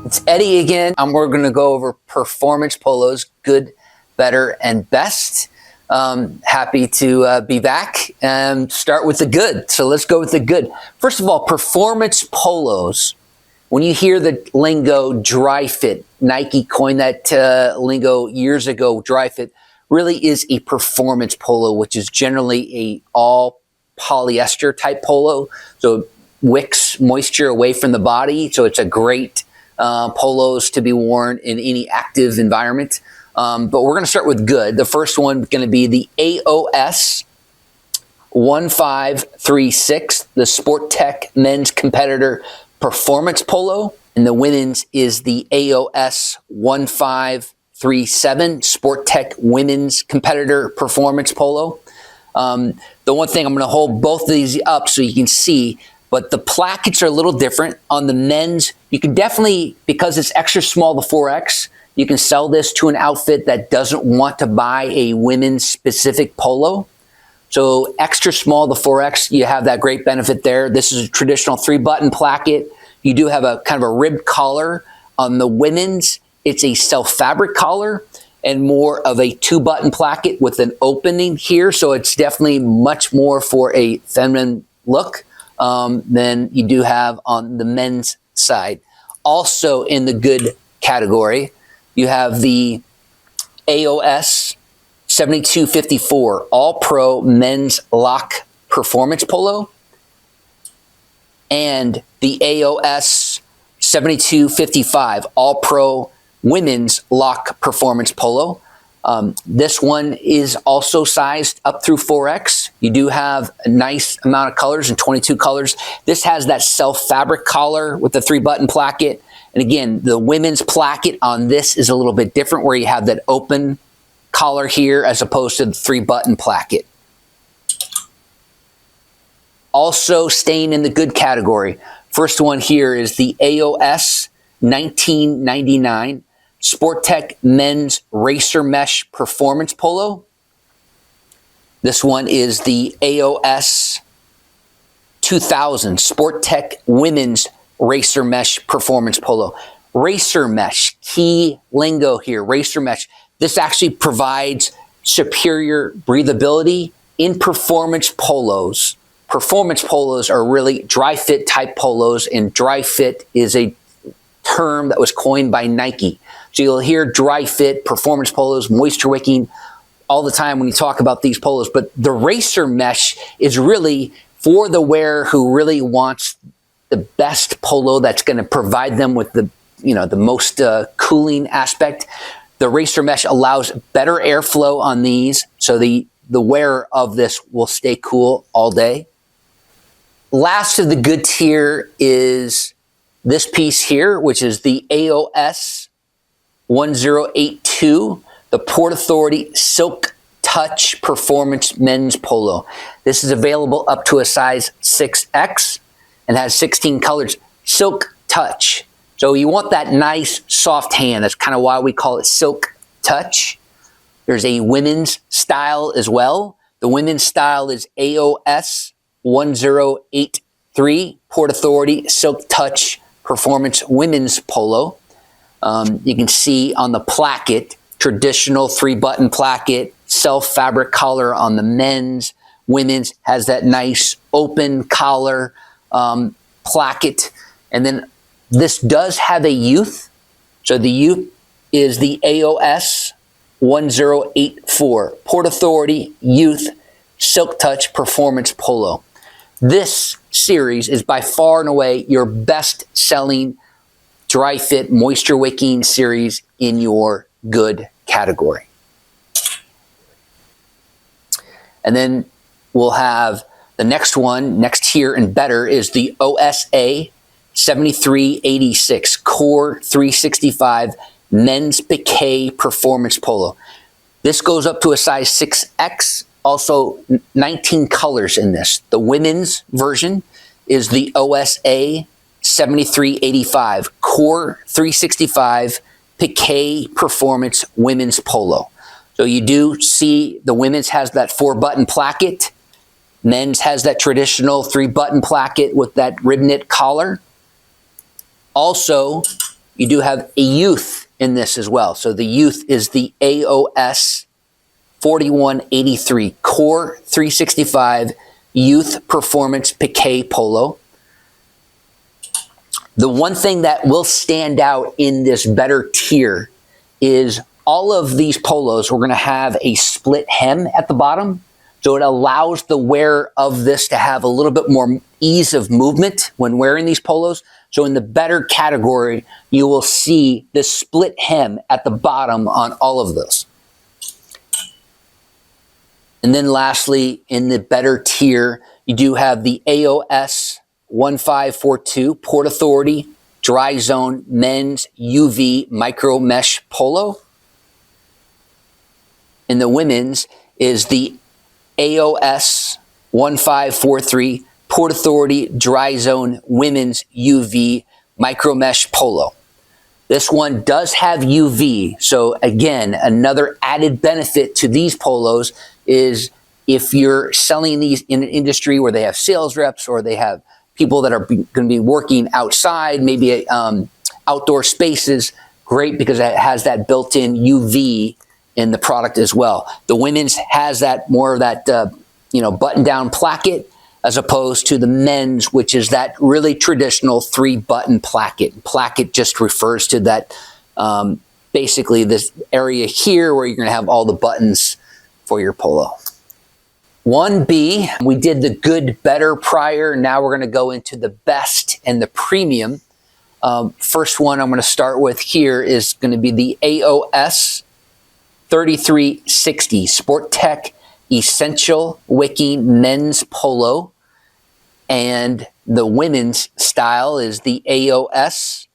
It's Eddie again. We're going to go over performance polos, good, better, and best. Happy to be back and start with the good. So let's go with the good. First of all, performance polos. When you hear the lingo dry fit, Nike coined that lingo years ago. Dry fit really is a performance polo, which is generally a all polyester type polo. So it wicks moisture away from the body. So it's a great polos to be worn in any active environment. But we're going to start with good. The first one going to be the AOS 1536, the Sport Tech men's competitor performance polo. And the women's is the AOS 1537, Sport Tech women's competitor performance polo. The one thing, I'm going to hold both of these up so you can see, but the plackets are a little different. On the men's, you can definitely, because it's extra small, the 4X, you can sell this to an outfit that doesn't want to buy a women's specific polo. So extra small, the 4X, you have that great benefit there. This is a traditional 3-button placket. You do have a kind of a ribbed collar. On the women's, it's a self-fabric collar and more of a 2-button placket with an opening here. So it's definitely much more for a feminine look than you do have on the men's side. Also in the good category, you have the AOS 7254 All-Pro Men's Lock Performance Polo and the AOS 7255 All-Pro Women's Lock Performance Polo. This one is also sized up through 4X. You do have a nice amount of colors and 22 colors. This has that self-fabric collar with the 3-button placket. And again, the women's placket on this is a little bit different where you have that open collar here as opposed to the 3-button placket. Also staying in the good category. First one here is the AOS 1999 Sport Tech Men's Racer Mesh Performance Polo. This one is the AOS 2000 Sport Tech Women's Racer Mesh Performance Polo. Racer Mesh, key lingo here, Racer Mesh. This actually provides superior breathability in performance polos. Performance polos are really dry fit type polos, and dry fit is a term that was coined by Nike. So you'll hear dry fit, performance polos, moisture wicking all the time when you talk about these polos. But the Racer Mesh is really for the wearer who really wants the best polo that's going to provide them with the, the most cooling aspect. The Racer Mesh allows better airflow on these, so the wearer of this will stay cool all day. Last of the good tier is this piece here, which is the AOS 1082, the Port Authority Silk Touch Performance Men's Polo. This is available up to a size 6X and has 16 colors. Silk Touch. So you want that nice soft hand. That's kind of why we call it Silk Touch. There's a women's style as well. The women's style is AOS 1083 Port Authority Silk Touch Performance Women's Polo. You can see on the placket, traditional 3-button placket, self-fabric collar on the men's. Women's has that nice open collar placket. And then this does have a youth. So the youth is the AOS 1084 Port Authority Youth Silk Touch Performance Polo. This series is by far and away your best selling dry fit moisture wicking series in your good category. And then we'll have the next one, next tier and better, is the OSA 7386 Core 365 Men's Piqué Performance Polo. This goes up to a size 6X, also 19 colors in this. The women's version is the OSA 7385 Core 365 Piqué Performance Women's Polo. So you do see the women's has that 4-button placket. Men's has that traditional 3-button placket with that rib knit collar. Also, You do have a youth in this as well. So the youth is the AOS 4183 Core 365 Youth Performance Piqué Polo. The one thing that will stand out in this better tier is all of these polos, we're going to have a split hem at the bottom. So it allows the wearer of this to have a little bit more ease of movement when wearing these polos. So in the better category, you will see the split hem at the bottom on all of those. And then lastly, in the better tier, you do have the AOS 1542 Port Authority Dry Zone Men's UV Micro Mesh Polo. And the women's is the AOS 1543 Port Authority Dry Zone Women's UV Micro Mesh Polo. This one does have UV. So again, another added benefit to these polos is if you're selling these in an industry where they have sales reps or they have people that are going to be working outside, maybe outdoor spaces, great because it has that built-in UV in the product as well. The women's has that more of that button-down placket as opposed to the men's, which is that really traditional 3-button placket. Placket just refers to that basically this area here where you're going to have all the buttons for your polo. 1B, we did the good, better prior. Now we're going to go into the best and the premium. First one I'm going to start with here is going to be the AOS 3360 Sport Tech Essential Wicking Men's Polo. And the women's style is the AOS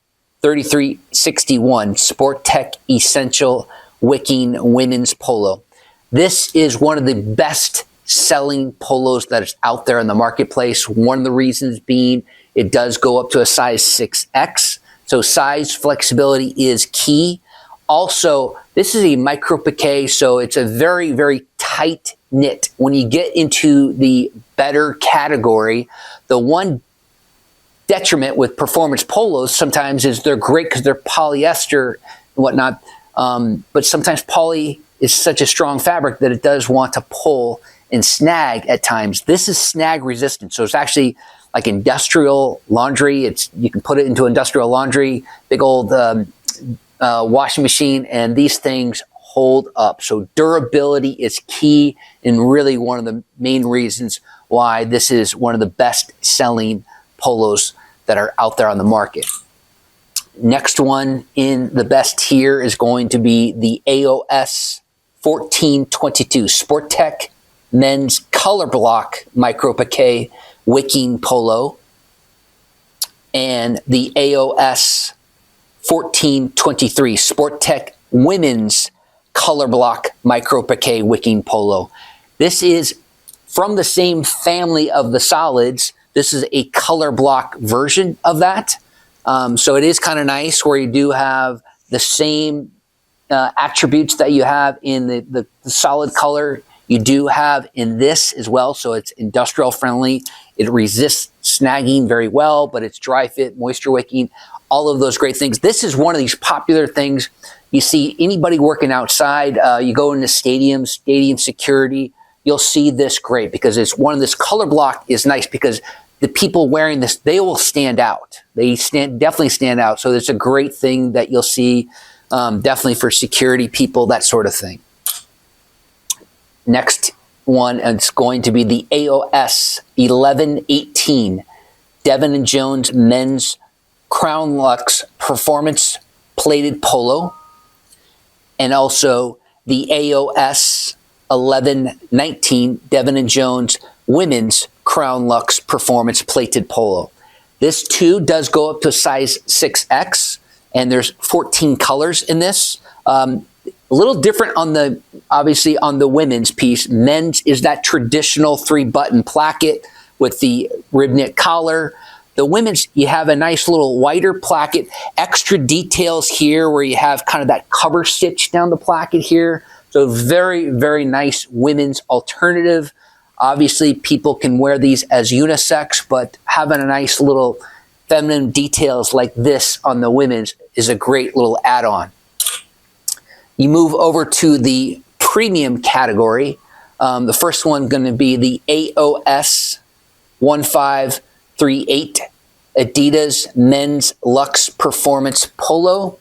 3361 Sport Tech Essential Wicking Women's Polo. This is one of the best selling polos that is out there in the marketplace. One of the reasons being it does go up to a size 6X. So size flexibility is key. Also, this is a micro piqué, so it's a very, very tight knit. When you get into the better category, the one detriment with performance polos sometimes is they're great because they're polyester and whatnot, but sometimes poly is such a strong fabric that it does want to pull and snag at times. This is snag resistant, so it's actually like industrial laundry. You can put it into industrial laundry, big old washing machine, and these things hold up. So durability is key and really one of the main reasons why this is one of the best selling polos that are out there on the market. Next one in the best tier is going to be the AOS 1422 Sport Tech Men's Color Block Micro Piqué Wicking Polo, and the AOS 1423 Sport Tech Women's Color Block Micro Piqué Wicking Polo. This is from the same family of the solids. This is a color block version of that. So it is kind of nice where you do have the same attributes that you have in the solid color. You do have in this as well. So it's industrial friendly. It resists snagging very well, but it's dry fit, moisture wicking, all of those great things. This is one of these popular things. You see anybody working outside, you go into stadium security, you'll see this great because it's one of this color block is nice because the people wearing this, they will stand out. They definitely stand out. So it's a great thing that you'll see definitely for security people, that sort of thing. Next one is going to be the AOS 1118 Devin & Jones Men's Crown Luxe Performance Plated Polo, and also the AOS 1119 Devin & Jones Women's Crown Luxe Performance Plated Polo. This too does go up to size 6X, and there's 14 colors in this. A little different on the, obviously on the women's piece. Men's is that traditional 3-button placket with the rib knit collar. The women's, you have a nice little wider placket, extra details here where you have kind of that cover stitch down the placket here. So very, very nice women's alternative. Obviously, people can wear these as unisex, but having a nice little feminine details like this on the women's is a great little add-on. You move over to the premium category. The first one going to be the AOS 1538 Adidas Men's Luxe Performance Polo,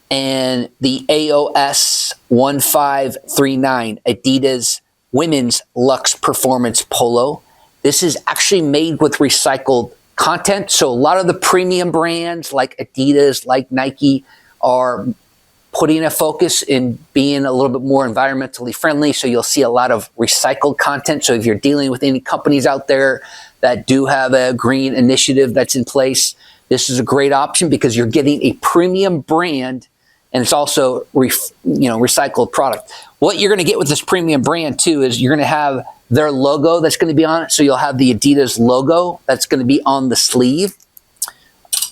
and the AOS 1539 Adidas Women's Luxe Performance Polo. This is actually made with recycled content. So a lot of the premium brands like Adidas, like Nike, are putting a focus in being a little bit more environmentally friendly. So you'll see a lot of recycled content. So if you're dealing with any companies out there that do have a green initiative that's in place, this is a great option because you're getting a premium brand and it's also recycled product. What you're going to get with this premium brand too is you're going to have their logo that's going to be on it. So you'll have the Adidas logo that's going to be on the sleeve.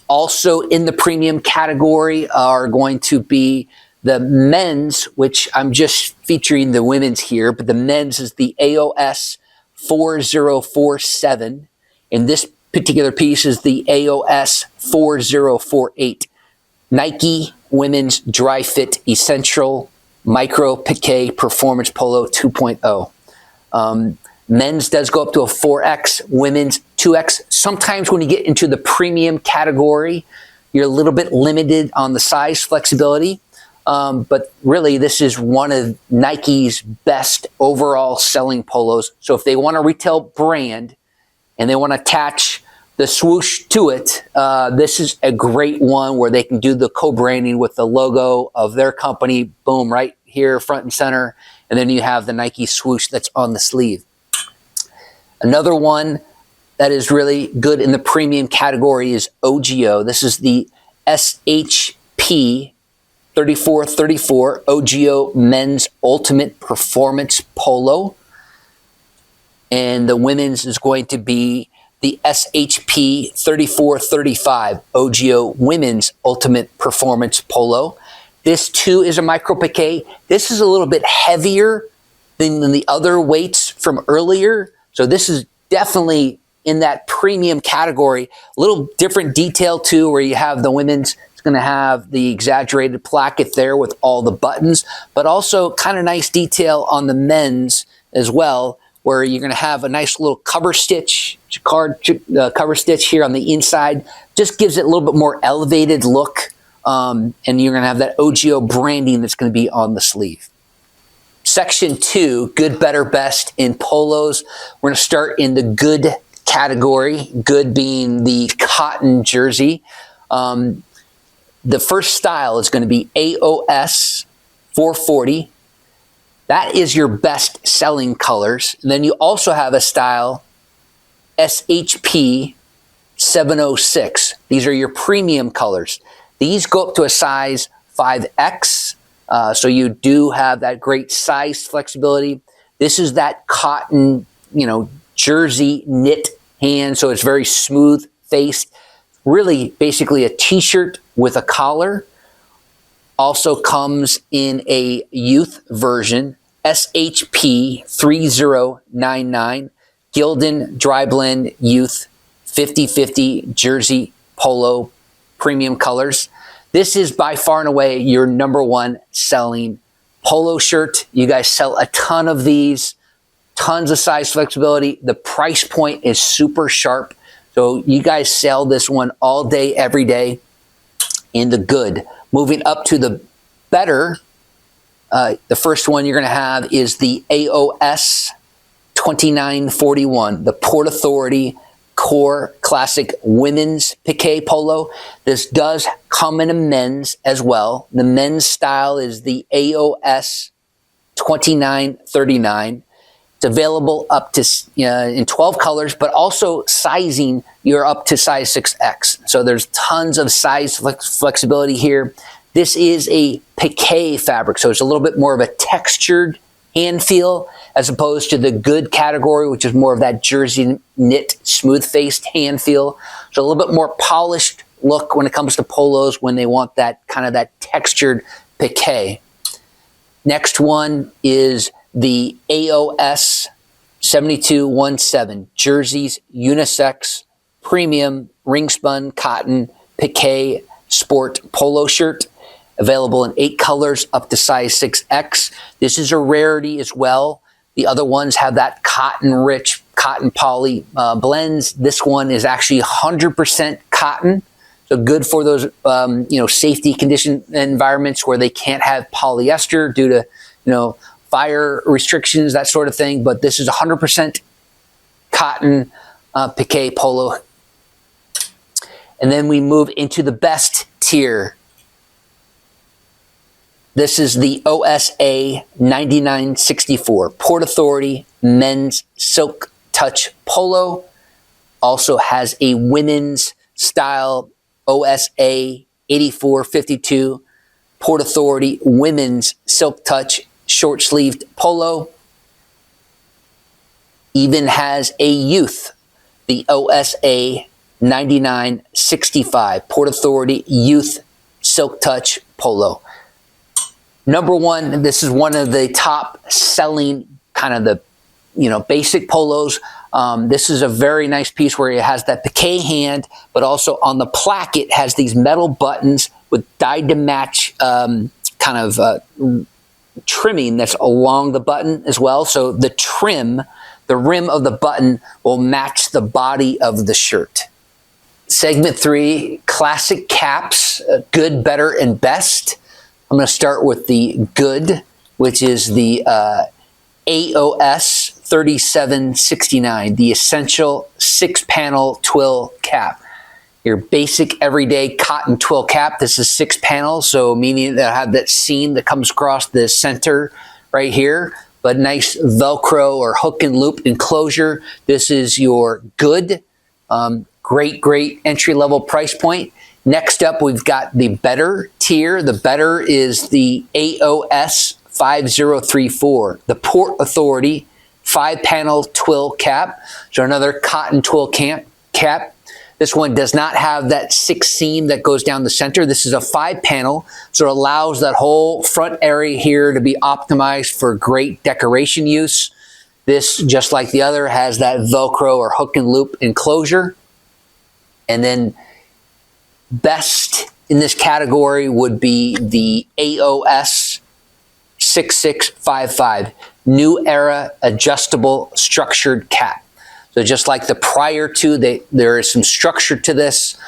Also in the premium category are going to be the men's, which I'm just featuring the women's here, but the men's is the AOS 4047. And this particular piece is the AOS 4048. Nike Women's Dry Fit Essential Micro Piqué Performance Polo 2.0. Men's does go up to a 4X, women's 2X. Sometimes when you get into the premium category, you're a little bit limited on the size flexibility. But really, this is one of Nike's best overall selling polos. So if they want a retail brand and they want to attach the swoosh to it, this is a great one where they can do the co-branding with the logo of their company, boom, right here, front and center. And then you have the Nike swoosh that's on the sleeve. Another one that is really good in the premium category is OGO. This is the SHP 3434 OGO Men's Ultimate Performance Polo. And the women's is going to be the SHP 3435 OGO Women's Ultimate Performance Polo. This too is a micro piqué. This is a little bit heavier than the other weights from earlier. So this is definitely in that premium category. A little different detail too, where you have the women's, it's going to have the exaggerated placket there with all the buttons, but also kind of nice detail on the men's as well, where you're going to have a nice little cover stitch, cover stitch here on the inside. Just gives it a little bit more elevated look, and you're going to have that OGO branding that's going to be on the sleeve. Section 2, good, better, best in polos. We're going to start in the good category, good being the cotton jersey. The first style is going to be AOS 440. That is your best selling colors. And then you also have a style SHP 706. These are your premium colors. These go up to a size 5X. So you do have that great size flexibility. This is that cotton, jersey knit hand. So it's very smooth faced. Really basically a t-shirt with a collar. Also comes in a youth version, SHP 3099 Gildan Dry Blend Youth 50/50 Jersey Polo premium colors. This is by far and away your number one selling polo shirt. You guys sell a ton of these, tons of size flexibility. The price point is super sharp. So you guys sell this one all day, every day in the good. Moving up to the better, the first one you're going to have is the AOS 2941, the Port Authority Core Classic Women's Piqué Polo. This does come in a men's as well. The men's style is the AOS 2939. It's available up to in 12 colors, but also sizing, you're up to size 6X. So there's tons of size flexibility here. This is a piqué fabric, so it's a little bit more of a textured hand feel as opposed to the good category, which is more of that jersey knit, smooth-faced hand feel. So a little bit more polished look when it comes to polos when they want that kind of that textured piqué. Next one is the AOS 7217 Jerseys Unisex Premium Ring Spun Cotton Piqué sport polo shirt, available in 8 colors up to size 6X. This is a rarity as well. The other ones have that cotton-rich, cotton poly blends. This one is actually 100% cotton. So good for those, safety condition environments where they can't have polyester due to, fire restrictions, that sort of thing. But this is 100% cotton piqué polo. And then we move into the best tier. This is the OSA 9964 Port Authority men's silk touch polo. Also has a women's style OSA 8452 Port Authority women's silk touch short sleeved polo. Even has a youth, the OSA 9965 Port Authority youth silk touch polo. Number one, this is one of the top selling kind of the, basic polos. This is a very nice piece where it has that piqué hand, but also on the placket has these metal buttons with dyed to match trimming that's along the button as well. So the rim of the button will match the body of the shirt. Segment 3, classic caps, good, better, and best. I'm going to start with the good, which is the AOS 3769, the essential 6-panel twill cap. Your basic everyday cotton twill cap. This is 6 panels, so meaning that I have that seam that comes across the center right here, but nice Velcro or hook and loop enclosure. This is your good, great entry-level price point. Next up, we've got the better tier. The better is the AOS 5034, the Port Authority 5-panel twill cap. So another cotton twill cap. This one does not have that 6 seam that goes down the center. This is a 5-panel, so it allows that whole front area here to be optimized for great decoration use. This, just like the other, has that Velcro or hook and loop enclosure. And then best in this category would be the AOS 6655, New Era Adjustable Structured Cap. So just like the prior two, there is some structure to this.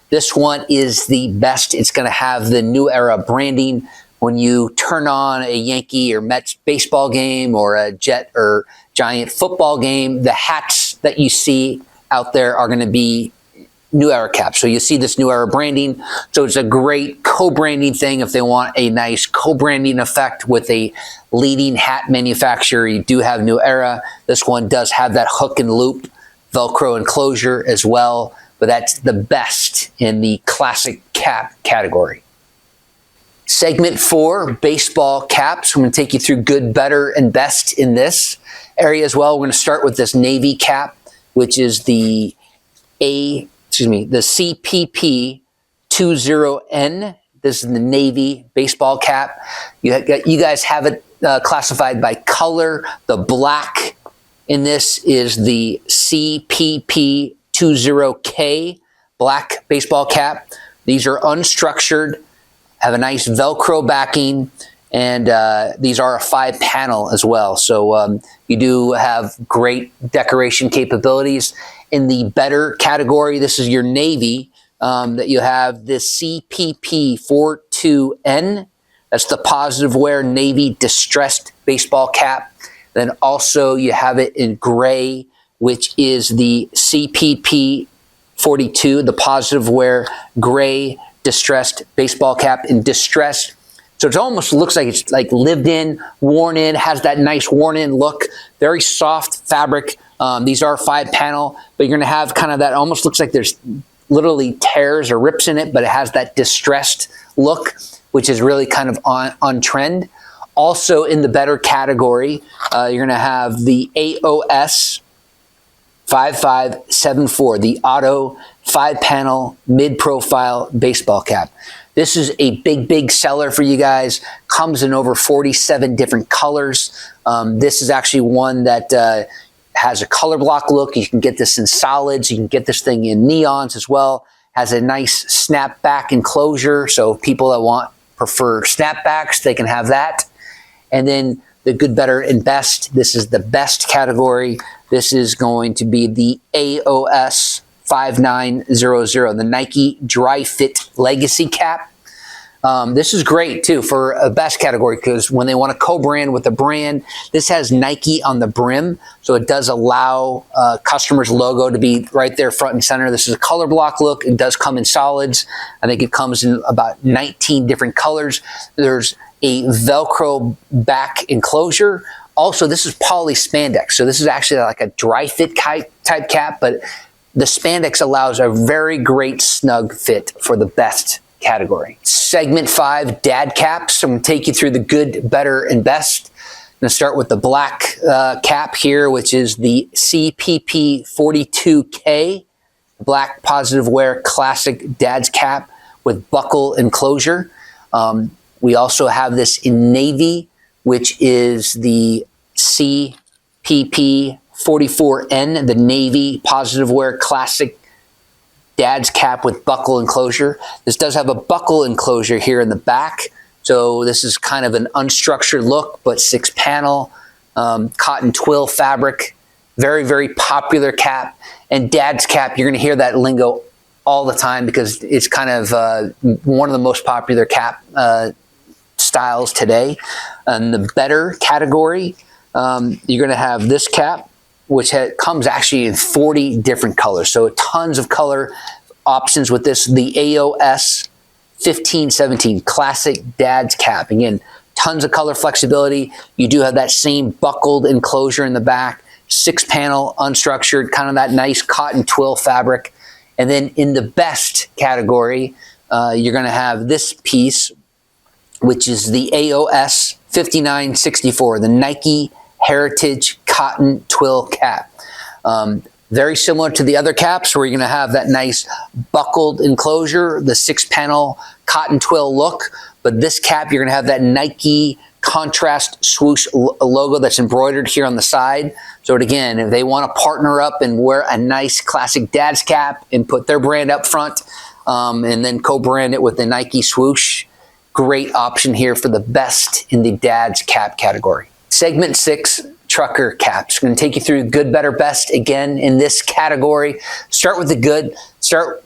This one is the best. It's going to have the New Era branding. When you turn on a Yankee or Mets baseball game or a Jet or Giant football game, the hats that you see out there are going to be New Era caps. So you see this New Era branding. So it's a great co-branding thing if they want a nice co-branding effect with a leading hat manufacturer. You do have New Era. This one does have that hook and loop Velcro enclosure as well, but that's the best in the classic cap category. Segment 4, baseball caps. I'm going to take you through good, better, and best in this area as well. We're going to start with this navy cap, which is the CPP 20N. This is the navy baseball cap. You guys have it classified by color. The black in this is the CPP 20K black baseball cap. These are unstructured, have a nice Velcro backing, and these are a 5-panel as well. So you do have great decoration capabilities. In the better category, this is your navy, that you have this CPP 42N. That's the positive wear navy distressed baseball cap. Then also you have it in gray, which is the CPP 42, the positive wear gray distressed baseball cap in distress. So it almost looks like it's like lived in, worn in, has that nice worn in look, very soft fabric. These are 5-panel, but you're going to have kind of that, almost looks like there's literally tears or rips in it, but it has that distressed look, which is really kind of on trend. Also in the better category, you're going to have the AOS 5574, the Auto 5-panel mid-profile baseball cap. This is a big seller for you guys. Comes in over 47 different colors. This is actually one that has a color block look. You can get this in solids. You can get this thing in neons as well. has a nice snapback enclosure. So people that prefer snapbacks, they can have that. And then the good, better, and best. This is the best category. This is going to be the AOS 5900, the Nike Dry Fit Legacy Cap. This is great too for a best category because when they want to co-brand with a brand, this has Nike on the brim, so it does allow customer's logo to be right there front and center. This is a color block look. It does come in solids. I think it comes in about 19 different colors. There's a Velcro back enclosure. Also, this is poly spandex, so this is actually like a dry fit type cap, but the spandex allows a very great snug fit for the best category. Segment 5, dad caps. I'm going to take you through the good, better, and best. I'm going to start with the black cap here, which is the CPP 42K, black positive wear classic dad's cap with buckle enclosure. We also have this in navy, which is the CPP 44N, the navy positive wear classic dad's cap with buckle enclosure. This does have a buckle enclosure here in the back. So this is kind of an unstructured look, but 6-panel cotton twill fabric. Very, very popular cap. And dad's cap, you're going to hear that lingo all the time because it's kind of one of the most popular cap styles today. And the better category, you're going to have this cap, which comes actually in 40 different colors. So tons of color options with this. The AOS 1517 Classic Dad's Cap. Again, tons of color flexibility. You do have that same buckled enclosure in the back. 6-panel, unstructured, kind of that nice cotton twill fabric. And then in the best category, you're going to have this piece, which is the AOS 5964, the Nike Heritage Cotton Twill Cap. Very similar to the other caps where you're going to have that nice buckled enclosure, the 6-panel cotton twill look. But this cap, you're going to have that Nike contrast swoosh logo that's embroidered here on the side. So again, if they want to partner up and wear a nice classic dad's cap and put their brand up front and then co-brand it with the Nike swoosh, great option here for the best in the dad's cap category. Segment 6, trucker caps. I'm going to take you through good, better, best again in this category. Start with the good.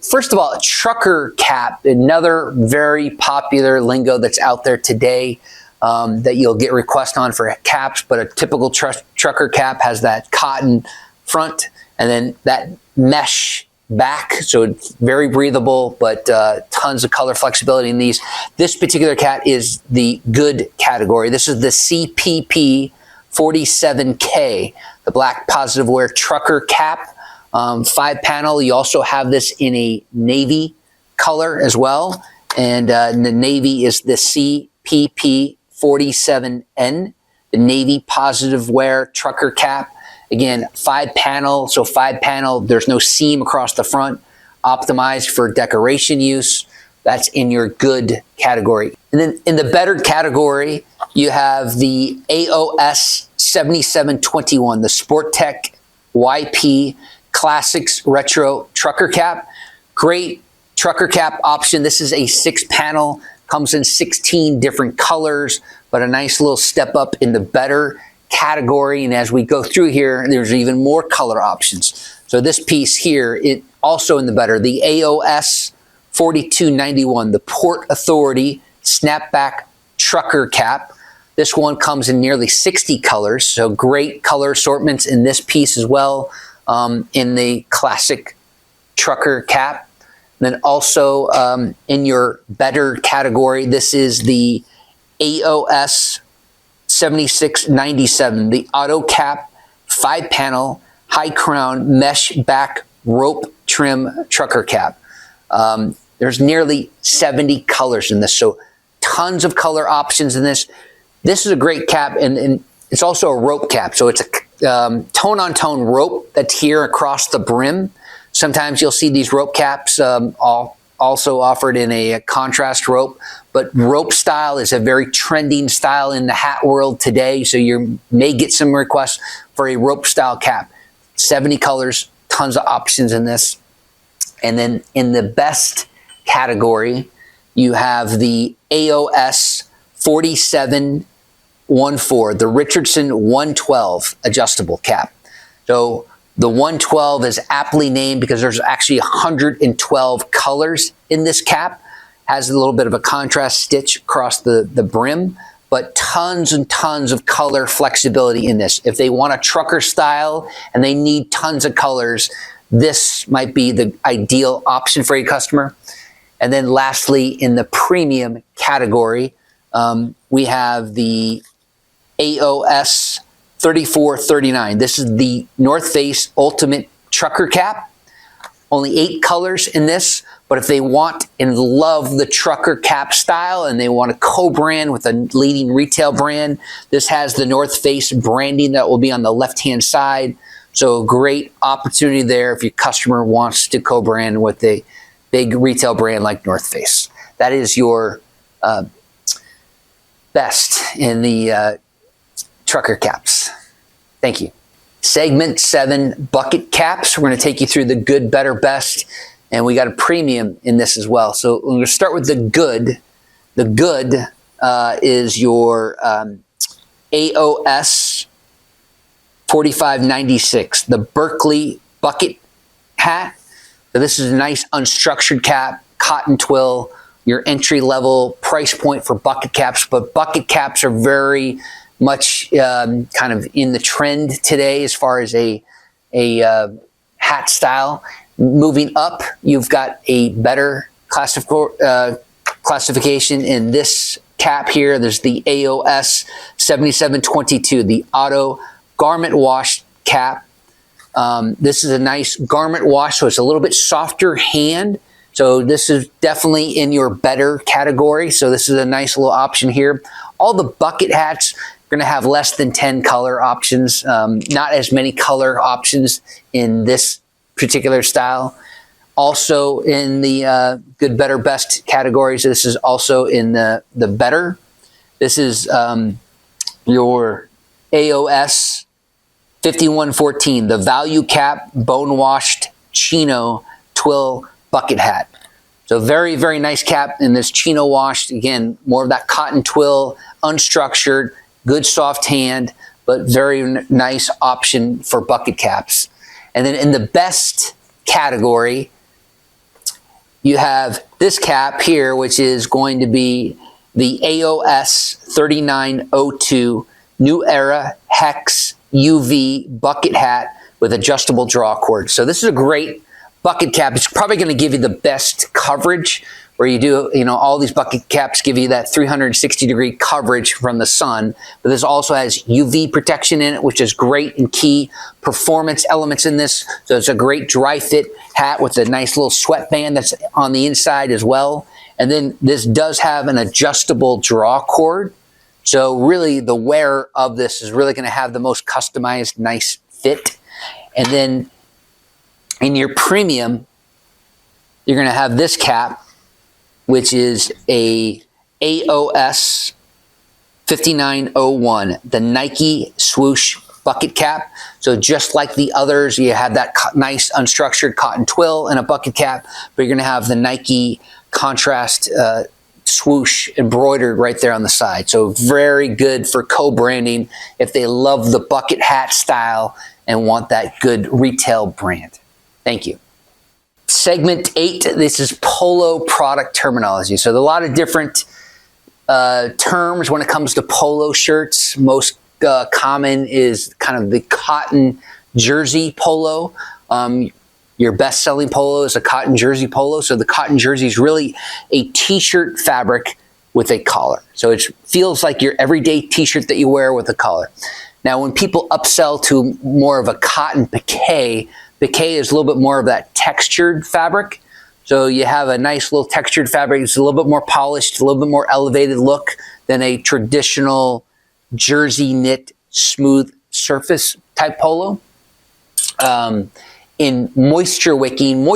First of all, a trucker cap, another very popular lingo that's out there today that you'll get requests on for caps, but a typical trucker cap has that cotton front and then that mesh back, so it's very breathable, but tons of color flexibility in these. This particular cap is the good category. This is the CPP 47K, the black positive wear trucker cap, 5-panel. You also have this in a navy color as well, and the navy is the CPP 47N, the navy positive wear trucker cap. Again, 5-panel, so 5-panel, there's no seam across the front, optimized for decoration use. That's in your good category. And then in the better category, you have the AOS 7721, the Sport Tech YP Classics Retro Trucker Cap. Great trucker cap option. This is a 6-panel, comes in 16 different colors, but a nice little step up in the better category. And as we go through here, there's even more color options. So this piece here, it also in the better, the AOS 4291, the Port Authority Snapback Trucker Cap. This one comes in nearly 60 colors, so great color assortments in this piece as well, in the classic trucker cap. And then also in your better category, this is the AOS 7697, the Auto Cap 5-panel high crown mesh back rope trim trucker cap. There's nearly 70 colors in this, so tons of color options in this. This is a great cap, and it's also a rope cap, so it's a tone-on-tone rope that's here across the brim. Sometimes you'll see these rope caps also offered in a contrast rope, but rope style is a very trending style in the hat world today, so you may get some requests for a rope style cap. 70 colors, tons of options in this. And then in the best category, you have the AOS 4714, the Richardson 112 adjustable cap. So the 112 is aptly named because there's actually 112 colors in this cap. Has a little bit of a contrast stitch across the brim, but tons and tons of color flexibility in this. If they want a trucker style and they need tons of colors, this might be the ideal option for a customer. And then lastly, in the premium category, we have the AOS 3439. This is the North Face Ultimate Trucker Cap. Only 8 colors in this, but if they want and love the trucker cap style and they want to co-brand with a leading retail brand, this has the North Face branding that will be on the left-hand side. So a great opportunity there if your customer wants to co-brand with a big retail brand like North Face. That is your best in the trucker caps. Thank you. Segment 7 bucket caps. We're going to take you through the good, better, best, and we got a premium in this as well. So we're going to start with the good. The good is your AOS 4596, the Berkeley bucket hat. So this is a nice unstructured cap, cotton twill, your entry-level price point for bucket caps, but bucket caps are very much kind of in the trend today as far as a hat style. Moving up, you've got a better classification in this cap here. There's the AOS 7722, the auto garment wash cap. This is a nice garment wash, so it's a little bit softer hand. So this is definitely in your better category. So this is a nice little option here. All the bucket hats are going to have less than 10 color options. Not as many color options in this particular style. Also in the good, better, best categories. This is also in the better. This is your AOS 5114, the value cap bone washed chino twill bucket hat. So very, very nice cap in this chino washed. Again, more of that cotton twill, unstructured, good soft hand, but very nice option for bucket caps. And then in the best category, you have this cap here, which is going to be the AOS 3902 New Era Hex UV bucket hat with adjustable draw cord. So this is a great bucket cap. It's probably going to give you the best coverage where you do, all these bucket caps give you that 360-degree coverage from the sun. But this also has UV protection in it, which is great and key performance elements in this. So it's a great dry fit hat with a nice little sweatband that's on the inside as well. And then this does have an adjustable draw cord. So really the wearer of this is really going to have the most customized, nice fit. And then in your premium, you're going to have this cap, which is a AOS 5901, the Nike swoosh bucket cap. So just like the others, you have that nice unstructured cotton twill and a bucket cap, but you're going to have the Nike contrast swoosh embroidered right there on the side. So very good for co-branding if they love the bucket hat style and want that good retail brand. Thank you. Segment 8, this is Polo product terminology. So there are a lot of different terms when it comes to polo shirts. Most common is kind of the cotton jersey polo. Your best-selling polo is a cotton jersey polo. So the cotton jersey is really a t-shirt fabric with a collar. So it feels like your everyday t-shirt that you wear with a collar. Now, when people upsell to more of a cotton piqué, piqué is a little bit more of that textured fabric. So you have a nice little textured fabric. It's a little bit more polished, a little bit more elevated look than a traditional jersey knit smooth surface type polo. In moisture wicking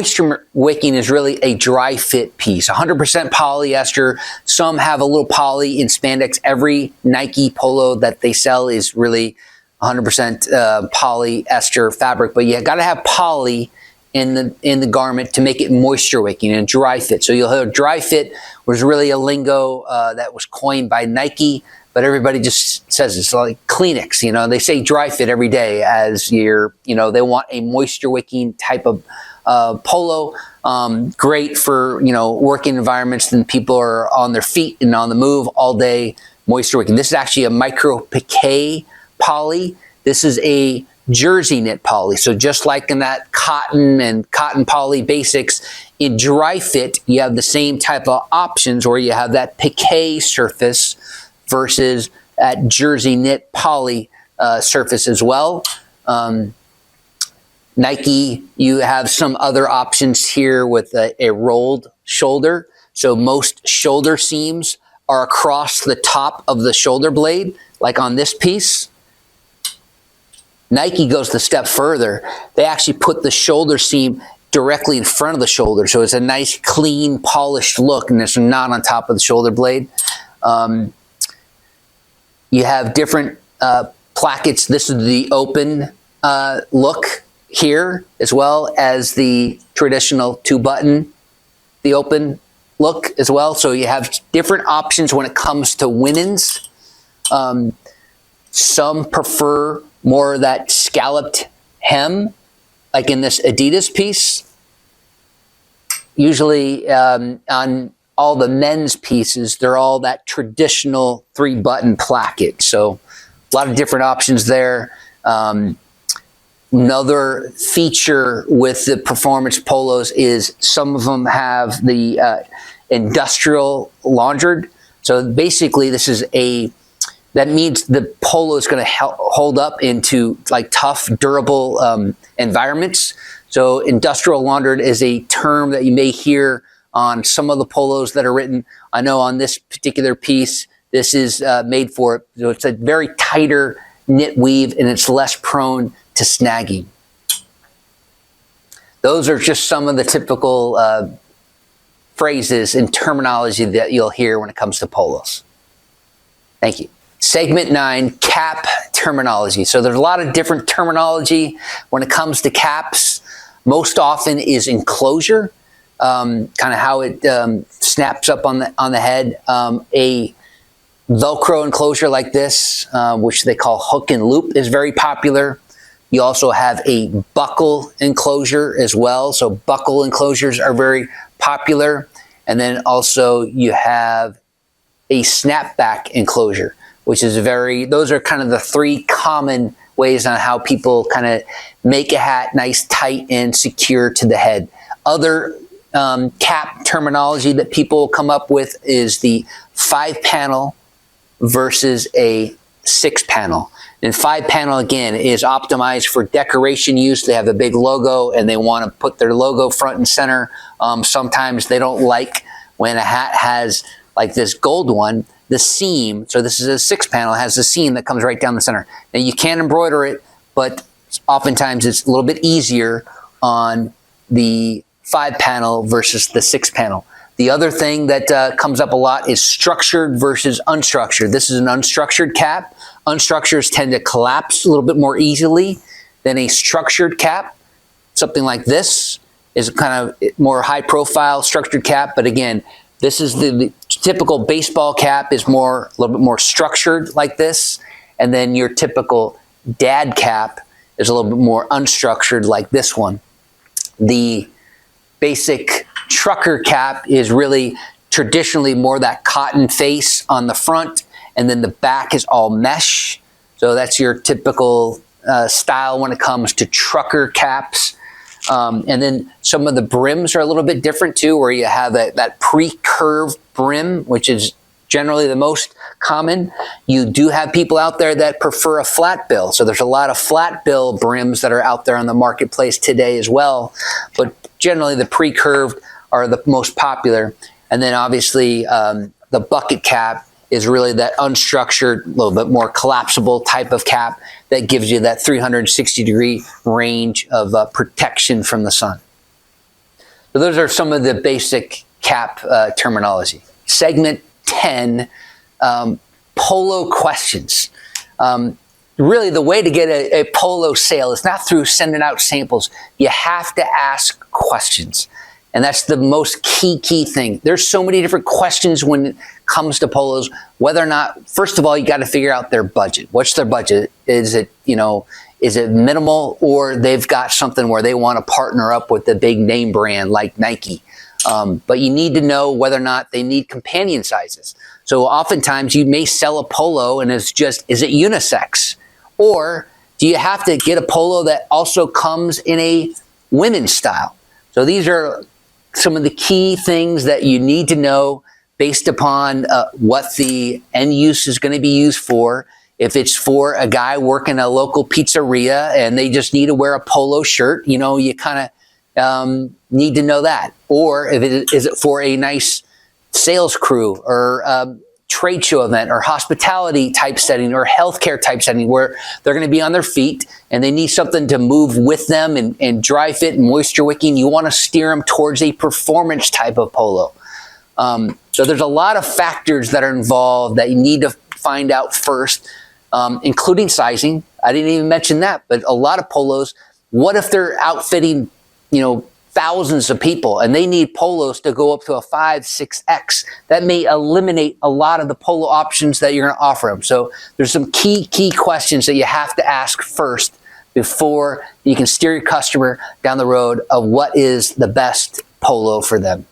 is really a dry fit piece, 100% polyester. Some have a little poly in spandex. Every Nike polo that they sell is really 100% polyester fabric, but you got to have poly in the garment to make it moisture wicking, and dry fit. So you'll hear dry fit was really a lingo that was coined by Nike, but everybody just says it's like Kleenex. You know, they say dry fit every day as you're, you know, they want a moisture wicking type of polo. Great for, you know, working environments and people are on their feet and on the move all day. Moisture wicking. This is actually a micro piqué poly. This is a jersey knit poly. So just like in that cotton and cotton poly basics, in dry fit, you have the same type of options where you have that piqué surface versus that jersey knit poly surface as well. Nike, you have some other options here with a rolled shoulder. So most shoulder seams are across the top of the shoulder blade, like on this piece. Nike goes the step further. They actually put the shoulder seam directly in front of the shoulder. So it's a nice, clean, polished look, and it's not on top of the shoulder blade. You have different plackets. This is the open look here, as well as the traditional two-button, the open look as well. So you have different options when it comes to women's. Some prefer more of that scalloped hem, like in this Adidas piece. Usually on all the men's pieces, they're all that traditional three-button placket. So a lot of different options there. Another feature with the performance polos is some of them have the industrial laundered. So basically this is that means the polo is going to hold up into like tough, durable environments. So industrial laundered is a term that you may hear on some of the polos that are written. I know on this particular piece, this is made for it. So it's a very tighter knit weave and it's less prone to snagging. Those are just some of the typical phrases and terminology that you'll hear when it comes to polos. Thank you. Segment 9, cap terminology. So there's a lot of different terminology when it comes to caps. Most often is enclosure, kind of how it snaps up on the head. A Velcro enclosure like this, which they call hook and loop, is very popular. You also have a buckle enclosure as well. So buckle enclosures are very popular. And then also you have a snapback enclosure, which is those are kind of the three common ways on how people kind of make a hat nice, tight, and secure to the head. Other cap terminology that people come up with is the 5-panel versus a 6-panel. And 5-panel, again, is optimized for decoration use. They have a big logo and they want to put their logo front and center. Sometimes they don't like when a hat has like this gold one, the seam. So this is a 6-panel, has a seam that comes right down the center. Now you can embroider it, but oftentimes it's a little bit easier on the 5-panel versus the 6-panel. The other thing that comes up a lot is structured versus unstructured. This is an unstructured cap. Unstructures tend to collapse a little bit more easily than a structured cap. Something like this is kind of more high profile structured cap, but again, this is the typical baseball cap is a little bit more structured like this, and then your typical dad cap is a little bit more unstructured like this one. The basic trucker cap is really traditionally more that cotton face on the front, and then the back is all mesh. So that's your typical style when it comes to trucker caps. And then some of the brims are a little bit different too, where you have that pre-curved brim, which is generally the most common. You do have people out there that prefer a flat bill. So there's a lot of flat bill brims that are out there on the marketplace today as well. But generally the pre-curved are the most popular. And then obviously the bucket cap is really that unstructured, a little bit more collapsible type of cap that gives you that 360-degree range of protection from the sun. So those are some of the basic cap terminology. Segment 10, polo questions. really the way to get a polo sale is not through sending out samples. You have to ask questions. And that's the most key thing. There's so many different questions when it comes to polos, whether or not, first of all, you got to figure out their budget. What's their budget? Is it minimal, or they've got something where they want to partner up with a big name brand like Nike? But you need to know whether or not they need companion sizes. So oftentimes you may sell a polo and it's just, is it unisex? Or do you have to get a polo that also comes in a women's style? So these are some of the key things that you need to know based upon what the end use is going to be used for. If it's for a guy working a local pizzeria and they just need to wear a polo shirt, you kind of need to know that. Or if is it for a nice sales crew or trade show event or hospitality type setting or healthcare type setting where they're going to be on their feet and they need something to move with them and dry fit and moisture wicking. You want to steer them towards a performance type of polo. So there's a lot of factors that are involved that you need to find out first, including sizing. I didn't even mention that, but a lot of polos, what if they're outfitting, thousands of people and they need polos to go up to a 5, 6X? That may eliminate a lot of the polo options that you're going to offer them. So there's some key questions that you have to ask first before you can steer your customer down the road of what is the best polo for them.